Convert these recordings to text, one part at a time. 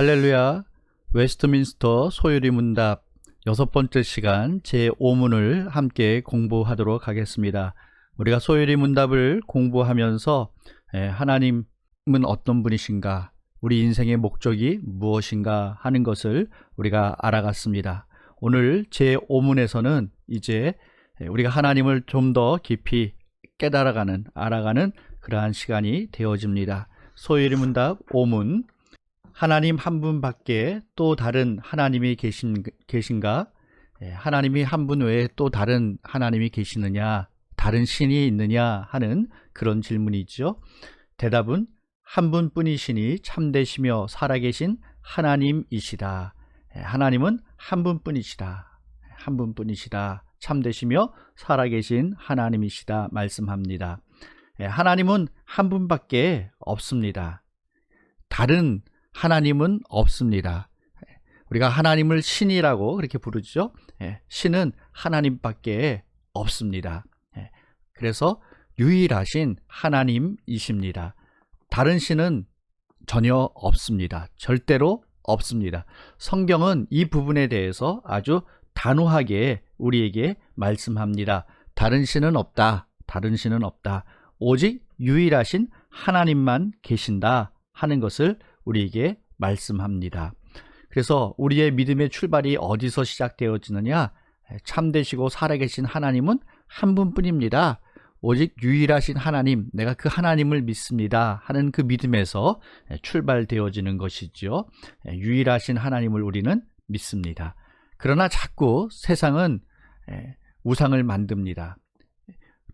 할렐루야. 웨스트민스터 소유리 문답 6번째 시간 제5문을 함께 공부하도록 하겠습니다. 우리가 소유리 문답을 공부하면서 하나님은 어떤 분이신가, 우리 인생의 목적이 무엇인가 하는 것을 우리가 알아갔습니다. 오늘 제5문에서는 이제 우리가 하나님을 좀 더 깊이 깨달아가는, 알아가는 그러한 시간이 되어집니다. 소유리 문답 5문, 하나님 한 분밖에 또 다른 하나님이 계신가? 하나님이 한 분 외에 또 다른 하나님이 계시느냐? 다른 신이 있느냐? 하는 그런 질문이죠. 대답은 한 분뿐이시니 참되시며 살아계신 하나님이시다. 하나님은 한 분뿐이시다. 한 분뿐이시다. 참되시며 살아계신 하나님이시다 말씀합니다. 하나님은 한 분밖에 없습니다. 다른 하나님은 없습니다. 우리가 하나님을 신이라고 그렇게 부르죠. 신은 하나님밖에 없습니다. 그래서 유일하신 하나님이십니다. 다른 신은 전혀 없습니다. 절대로 없습니다. 성경은 이 부분에 대해서 아주 단호하게 우리에게 말씀합니다. 다른 신은 없다. 다른 신은 없다. 오직 유일하신 하나님만 계신다 하는 것을 우리에게 말씀합니다. 그래서 우리의 믿음의 출발이 어디서 시작되어지느냐? 참되시고 살아계신 하나님은 한 분뿐입니다. 오직 유일하신 하나님, 내가 그 하나님을 믿습니다 하는 그 믿음에서 출발되어지는 것이죠. 유일하신 하나님을 우리는 믿습니다. 그러나 자꾸 세상은 우상을 만듭니다.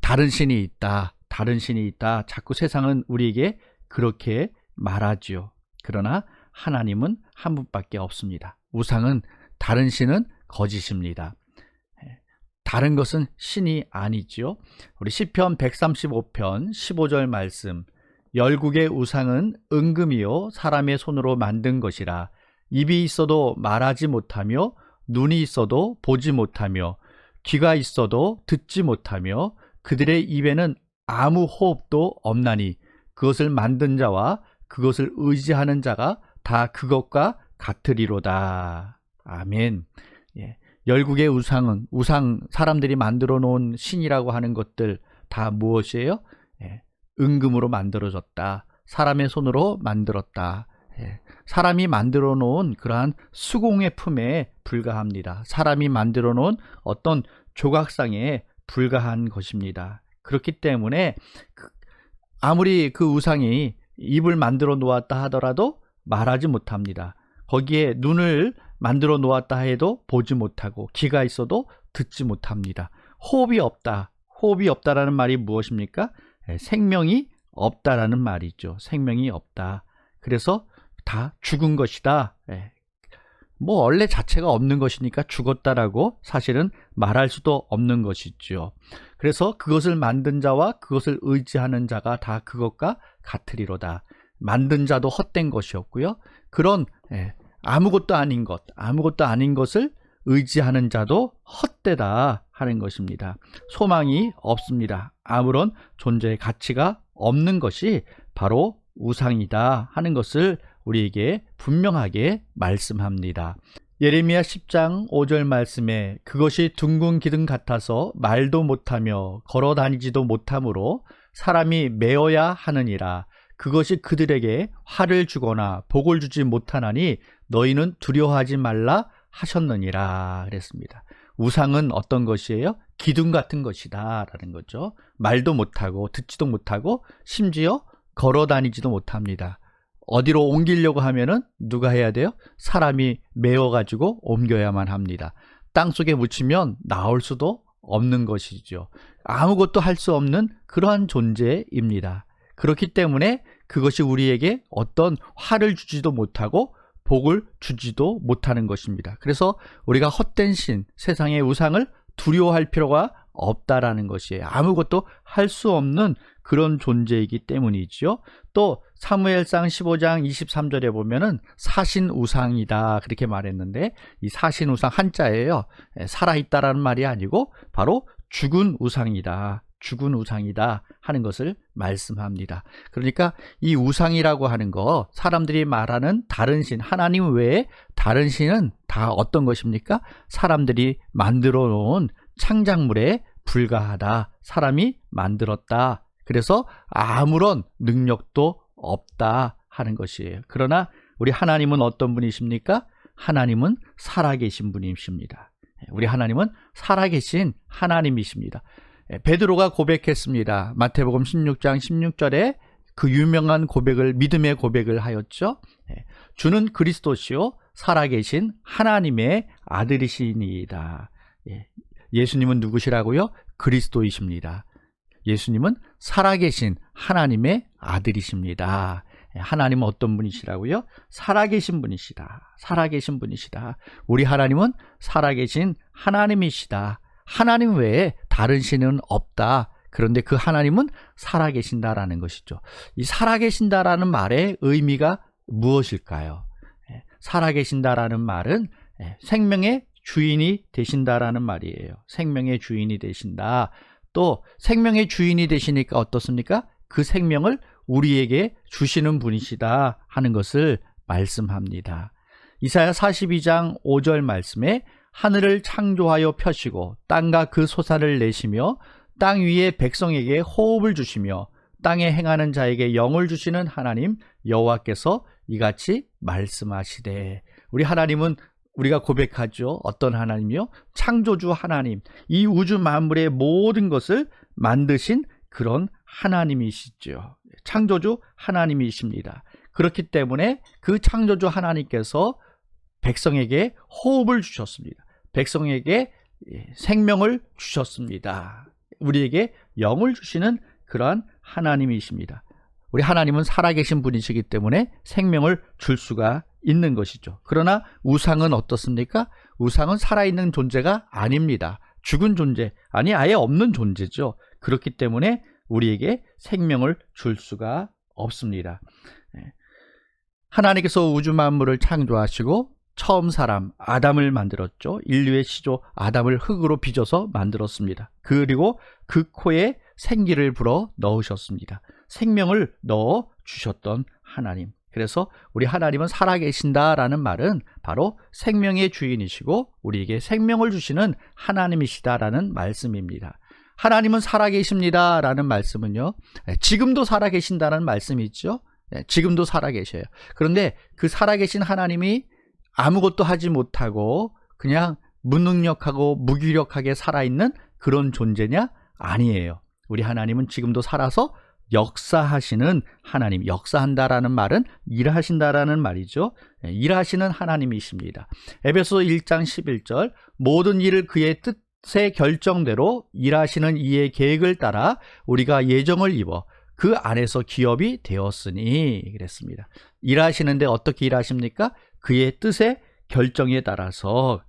다른 신이 있다, 다른 신이 있다. 자꾸 세상은 우리에게 그렇게 말하지요. 그러나 하나님은 한 분밖에 없습니다. 우상은, 다른 신은 거짓입니다. 다른 것은 신이 아니지요. 우리 시편 135편 15절 말씀, 열국의 우상은 은금이요 사람의 손으로 만든 것이라. 입이 있어도 말하지 못하며, 눈이 있어도 보지 못하며, 귀가 있어도 듣지 못하며, 그들의 입에는 아무 호흡도 없나니 그것을 만든 자와 그것을 의지하는 자가 다 그것과 같으리로다. 아멘. 열국의 우상은, 사람들이 만들어 놓은 신이라고 하는 것들 다 무엇이에요? 은금으로 만들어졌다. 사람의 손으로 만들었다. 사람이 만들어 놓은 그러한 수공의 품에 불과합니다. 사람이 만들어 놓은 어떤 조각상에 불과한 것입니다. 그렇기 때문에 아무리 그 우상이 입을 만들어 놓았다 하더라도 말하지 못합니다. 거기에 눈을 만들어 놓았다 해도 보지 못하고, 귀가 있어도 듣지 못합니다. 호흡이 없다. 호흡이 없다라는 말이 무엇입니까? 생명이 없다라는 말이죠. 생명이 없다. 그래서 다 죽은 것이다. 뭐 원래 자체가 없는 것이니까 죽었다라고 사실은 말할 수도 없는 것이죠. 그래서 그것을 만든 자와 그것을 의지하는 자가 다 그것과 같으리로다. 만든 자도 헛된 것이었고요. 그런 아무것도 아닌 것을 의지하는 자도 헛되다 하는 것입니다. 소망이 없습니다. 아무런 존재의 가치가 없는 것이 바로 우상이다 하는 것을 우리에게 분명하게 말씀합니다. 예레미야 10장 5절 말씀에 그것이 둥근 기둥 같아서 말도 못하며 걸어 다니지도 못하므로 사람이 메어야 하느니라. 그것이 그들에게 화를 주거나 복을 주지 못하나니 너희는 두려워하지 말라 하셨느니라 그랬습니다. 우상은 어떤 것이에요? 기둥 같은 것이다 라는 거죠. 말도 못하고 듣지도 못하고 심지어 걸어 다니지도 못합니다. 어디로 옮기려고 하면은 누가 해야 돼요? 사람이 메어가지고 옮겨야만 합니다. 땅속에 묻히면 나올 수도 없는 것이죠. 아무것도 할 수 없는 그러한 존재입니다. 그렇기 때문에 그것이 우리에게 어떤 화를 주지도 못하고 복을 주지도 못하는 것입니다. 그래서 우리가 헛된 신, 세상의 우상을 두려워할 필요가 없다라는 것이에요. 아무것도 할 수 없는 그런 존재이기 때문이죠. 또 사무엘상 15장 23절에 보면은 사신우상이다 그렇게 말했는데, 이 사신우상 한자예요. 살아있다라는 말이 아니고 바로 죽은 우상이다. 죽은 우상이다 하는 것을 말씀합니다. 그러니까 이 우상이라고 하는 거, 사람들이 말하는 다른 신, 하나님 외에 다른 신은 다 어떤 것입니까? 사람들이 만들어 놓은 창작물에 불과하다. 사람이 만들었다. 그래서 아무런 능력도 없다 하는 것이에요. 그러나 우리 하나님은 어떤 분이십니까? 하나님은 살아계신 분이십니다. 우리 하나님은 살아계신 하나님이십니다. 베드로가 고백했습니다. 마태복음 16장 16절에 그 유명한 고백을, 믿음의 고백을 하였죠. 주는 그리스도시요 살아계신 하나님의 아들이시니이다. 예수님은 누구시라고요? 그리스도이십니다. 예수님은 살아계신 하나님의 아들이십니다. 하나님은 어떤 분이시라고요? 살아계신 분이시다. 살아계신 분이시다. 우리 하나님은 살아계신 하나님이시다. 하나님 외에 다른 신은 없다. 그런데 그 하나님은 살아계신다라는 것이죠. 이 살아계신다라는 말의 의미가 무엇일까요? 살아계신다라는 말은 생명의 주인이 되신다라는 말이에요. 생명의 주인이 되신다. 또 생명의 주인이 되시니까 어떻습니까? 그 생명을 우리에게 주시는 분이시다 하는 것을 말씀합니다. 이사야 42장 5절 말씀에 하늘을 창조하여 펴시고 땅과 그 솟아를 내시며 땅 위에 백성에게 호흡을 주시며 땅에 행하는 자에게 영을 주시는 하나님 여호와께서 이같이 말씀하시되. 우리 하나님은 우리가 고백하죠. 어떤 하나님이요? 창조주 하나님. 이 우주 만물의 모든 것을 만드신 그런 하나님이시죠. 창조주 하나님이십니다. 그렇기 때문에 그 창조주 하나님께서 백성에게 호흡을 주셨습니다. 백성에게 생명을 주셨습니다. 우리에게 영을 주시는 그러한 하나님이십니다. 우리 하나님은 살아계신 분이시기 때문에 생명을 줄 수가 있는 것이죠. 그러나 우상은 어떻습니까? 우상은 살아있는 존재가 아닙니다. 죽은 존재, 아니 아예 없는 존재죠. 그렇기 때문에 우리에게 생명을 줄 수가 없습니다. 하나님께서 우주 만물을 창조하시고 처음 사람 아담을 만들었죠. 인류의 시조 아담을 흙으로 빚어서 만들었습니다. 그리고 그 코에 생기를 불어 넣으셨습니다. 생명을 넣어 주셨던 하나님. 그래서 우리 하나님은 살아계신다라는 말은 바로 생명의 주인이시고 우리에게 생명을 주시는 하나님이시다라는 말씀입니다. 하나님은 살아계십니다라는 말씀은요, 지금도 살아계신다는 말씀이 있죠. 지금도 살아계셔요. 그런데 그 살아계신 하나님이 아무것도 하지 못하고 그냥 무능력하고 무기력하게 살아있는 그런 존재냐? 아니에요. 우리 하나님은 지금도 살아서 역사하시는 하나님. 역사한다라는 말은 일하신다라는 말이죠. 일하시는 하나님이십니다. 에베소 1장 11절 모든 일을 그의 뜻의 결정대로 일하시는 이의 계획을 따라 우리가 예정을 입어 그 안에서 기업이 되었으니 그랬습니다. 일하시는데 어떻게 일하십니까? 그의 뜻의 결정에 따라서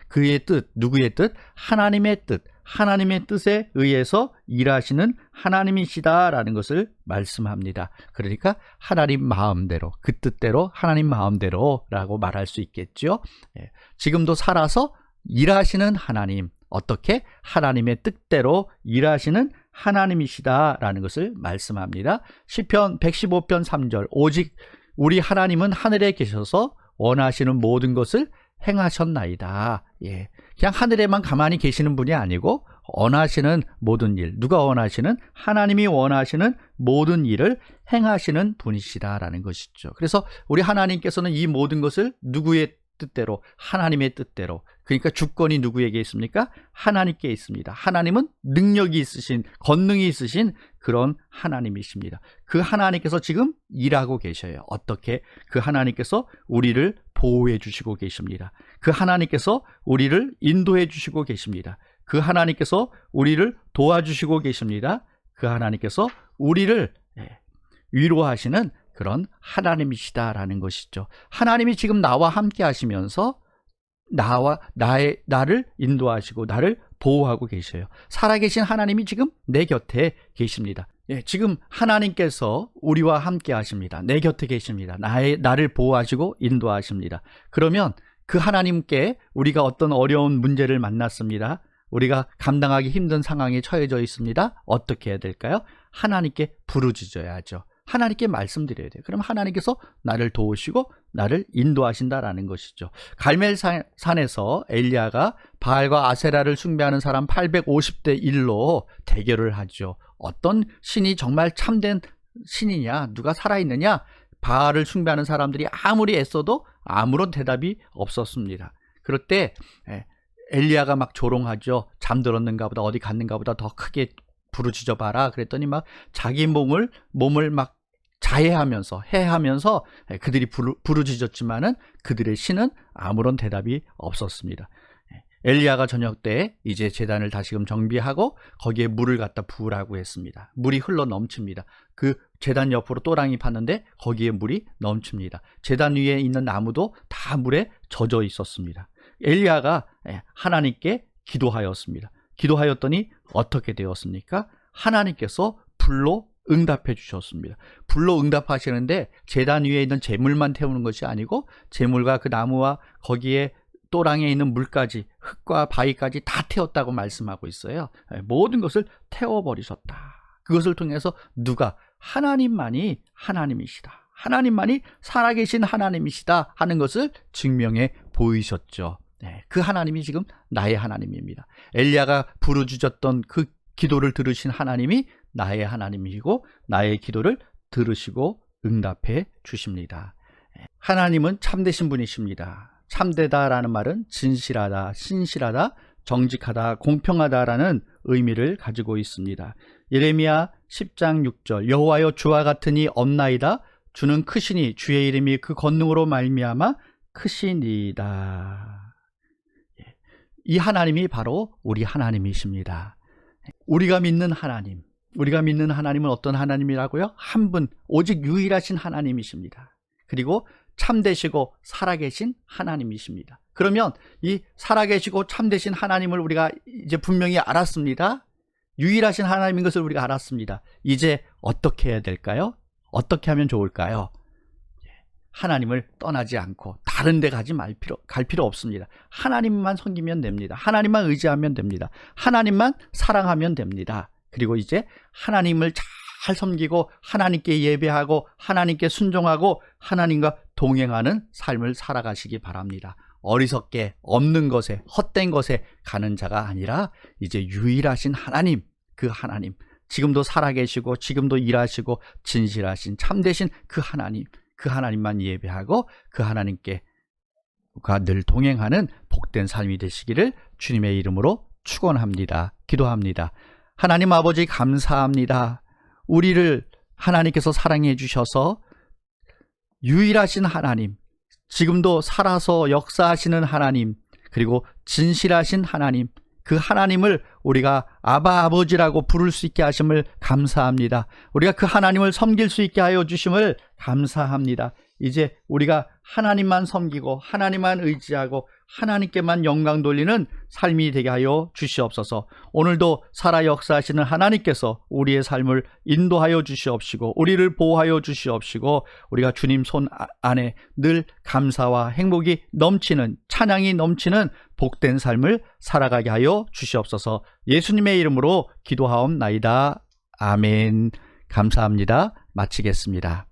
그의 뜻, 누구의 뜻? 하나님의 뜻. 하나님의 뜻에 의해서 일하시는 하나님이시다라는 것을 말씀합니다. 그러니까 하나님 마음대로, 그 뜻대로 하나님 마음대로라고 말할 수 있겠죠. 지금도 살아서 일하시는 하나님, 어떻게? 하나님의 뜻대로 일하시는 하나님이시다라는 것을 말씀합니다. 시편 115편 3절 오직 우리 하나님은 하늘에 계셔서 원하시는 모든 것을 행하셨나이다. 그냥 하늘에만 가만히 계시는 분이 아니고 원하시는 모든 일, 누가 원하시는? 하나님이 원하시는 모든 일을 행하시는 분이시다라는 것이죠. 그래서 우리 하나님께서는 이 모든 것을 누구의 뜻대로? 하나님의 뜻대로. 그러니까 주권이 누구에게 있습니까? 하나님께 있습니다. 하나님은 능력이 있으신, 권능이 있으신 그런 하나님이십니다. 그 하나님께서 지금 일하고 계셔요. 어떻게? 그 하나님께서 우리를 보호해 주시고 계십니다. 그 하나님께서 우리를 인도해 주시고 계십니다. 그 하나님께서 우리를 도와주시고 계십니다. 그 하나님께서 우리를 위로하시는 그런 하나님이시다라는 것이죠. 하나님이 지금 나와 함께 하시면서 나를 인도하시고 나를 보호하고 계셔요. 살아계신 하나님이 지금 내 곁에 계십니다. 지금 하나님께서 우리와 함께 하십니다. 내 곁에 계십니다. 나를 보호하시고 인도하십니다. 그러면 그 하나님께 우리가 어떤 어려운 문제를 만났습니다. 우리가 감당하기 힘든 상황에 처해져 있습니다. 어떻게 해야 될까요? 하나님께 부르짖어야죠. 하나님께 말씀드려야 돼요. 그럼 하나님께서 나를 도우시고 나를 인도하신다라는 것이죠. 갈멜산에서 엘리야가 바알과 아세라를 숭배하는 사람 850대 1로 대결을 하죠. 어떤 신이 정말 참된 신이냐, 누가 살아있느냐, 바알을 숭배하는 사람들이 아무리 애써도 아무런 대답이 없었습니다. 그럴 때 엘리야가 막 조롱하죠. 잠들었는가 보다, 어디 갔는가 보다, 더 크게 부르짖어 봐라. 그랬더니 막 자기 몸을 막 자해하면서 해하면서 그들이 부르짖었지만은 그들의 신은 아무런 대답이 없었습니다. 엘리야가 저녁 때 이제 제단을 다시금 정비하고 거기에 물을 갖다 부으라고 했습니다. 물이 흘러 넘칩니다. 그 제단 옆으로 또랑이 팠는데 거기에 물이 넘칩니다. 제단 위에 있는 나무도 다 물에 젖어 있었습니다. 엘리야가 하나님께 기도하였습니다. 기도하였더니 어떻게 되었습니까? 하나님께서 불로 응답해 주셨습니다. 불로 응답하시는데 제단 위에 있는 재물만 태우는 것이 아니고 재물과 그 나무와 거기에 또랑에 있는 물까지, 흙과 바위까지 다 태웠다고 말씀하고 있어요. 모든 것을 태워버리셨다. 그것을 통해서 누가? 하나님만이 하나님이시다, 하나님만이 살아계신 하나님이시다 하는 것을 증명해 보이셨죠. 그 하나님이 지금 나의 하나님입니다. 엘리야가 부르짖었던 그 기도를 들으신 하나님이 나의 하나님이시고 나의 기도를 들으시고 응답해 주십니다. 하나님은 참되신 분이십니다. 참되다라는 말은 진실하다, 신실하다, 정직하다, 공평하다라는 의미를 가지고 있습니다. 예레미야 10장 6절 여호와여 주와 같으니 없나이다. 주는 크시니 주의 이름이 그 권능으로 말미암아 크시니이다. 이 하나님이 바로 우리 하나님이십니다. 우리가 믿는 하나님은 어떤 하나님이라고요? 한 분, 오직 유일하신 하나님이십니다. 그리고 참되시고 살아계신 하나님이십니다. 그러면 이 살아계시고 참되신 하나님을 우리가 이제 분명히 알았습니다. 유일하신 하나님인 것을 우리가 알았습니다. 이제 어떻게 해야 될까요? 어떻게 하면 좋을까요? 하나님을 떠나지 않고 다른 데 갈 필요 없습니다. 하나님만 섬기면 됩니다. 하나님만 의지하면 됩니다. 하나님만 사랑하면 됩니다. 그리고 이제 하나님을 잘 섬기고 하나님께 예배하고 하나님께 순종하고 하나님과 동행하는 삶을 살아가시기 바랍니다. 어리석게 없는 것에 헛된 것에 가는 자가 아니라 이제 유일하신 하나님, 그 하나님, 지금도 살아계시고 지금도 일하시고 진실하신 참되신 그 하나님만 예배하고 그 하나님께 늘 동행하는 복된 삶이 되시기를 주님의 이름으로 축원합니다. 기도합니다. 하나님 아버지 감사합니다. 우리를 하나님께서 사랑해 주셔서 유일하신 하나님, 지금도 살아서 역사하시는 하나님, 그리고 진실하신 하나님, 그 하나님을 우리가 아바 아버지라고 부를 수 있게 하심을 감사합니다. 우리가 그 하나님을 섬길 수 있게 하여 주심을 감사합니다. 이제 우리가 하나님만 섬기고 하나님만 의지하고 하나님께만 영광 돌리는 삶이 되게 하여 주시옵소서. 오늘도 살아 역사하시는 하나님께서 우리의 삶을 인도하여 주시옵시고 우리를 보호하여 주시옵시고 우리가 주님 손 안에 늘 감사와 행복이 넘치는, 찬양이 넘치는 복된 삶을 살아가게 하여 주시옵소서. 예수님의 이름으로 기도하옵나이다. 아멘. 감사합니다. 마치겠습니다.